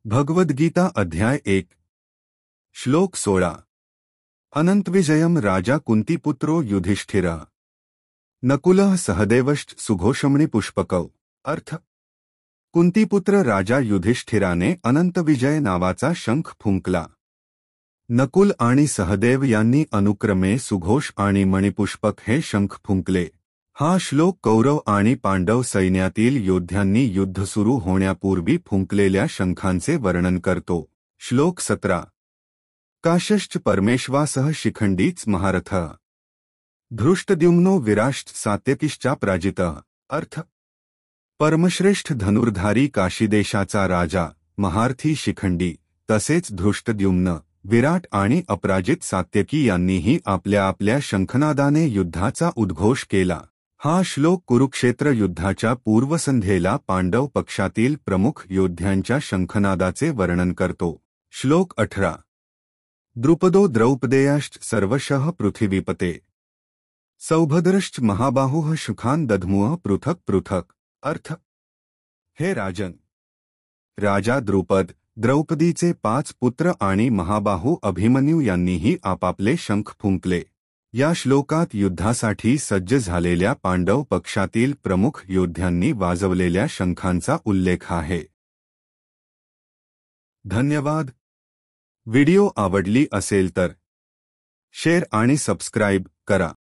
भगवद्गीता अध्याय 1 श्लोक 16 अनंतविजयम राजा कुंतीपुत्रो युधिष्ठिर नकुलः सहदेवश्च सुघोषमणि पुष्पकौ। अर्थ कुंतीपुत्र राजा युधिष्ठिराने अनंतविजय नावाचा शंख फुंकला। नकुल आणि सहदेव यांनी अनुक्रमे सुघोष आणि मणिपुष्पक हे शंख फुंकले। हा श्लोक कौरव आणि पांडव सैन्यातील योद्ध्यांनी युद्ध सुरू होण्यापूर्वी फुंकलेल्या शंखांचे वर्णन करतो। श्लोक 17 काशश्च परमेश्वासः शिखंडीच महारथः धृष्टद्युम्नो विराश्च सात्यकिश्चा प्राजितः। अर्थ परमश्रेष्ठ धनुर्धारी काशीदेशाचा राजा महारथी शिखंडी तसेच धृष्टद्युम्न विराट आणि अपराजित सात्यकी यांनीही आपल्या आपल्या शंखनादाने युद्धाचा उद्घोष केला। हा श्लोक कुरुक्षेत्र युद्धाच्या पूर्वसंध्येला पांडव पक्षातील प्रमुख योद्ध्यांच्या शंखनादाचे वर्णन करतो। श्लोक 18 द्रुपदो द्रौपदेयाश्च सर्वशः पृथिवीपते सौभद्रश्च महाबाहुः शुखान दध्मुः पृथक पृथक। अर्थ हे राजन, राजा द्रुपद द्रौपदीचे 5 पुत्र आणि महाबाहू अभिमन्यू यांनीही आपापले शंख फुंकले। या श्लोकात युद्धासाठी सज्ज झालेल्या पांडव पक्षातील प्रमुख योद्ध्यांनी वाजवलेल्या शंखांचा उल्लेख आहे। धन्यवाद। व्हिडिओ आवडली असेल तर शेअर आणि सबस्क्राइब करा।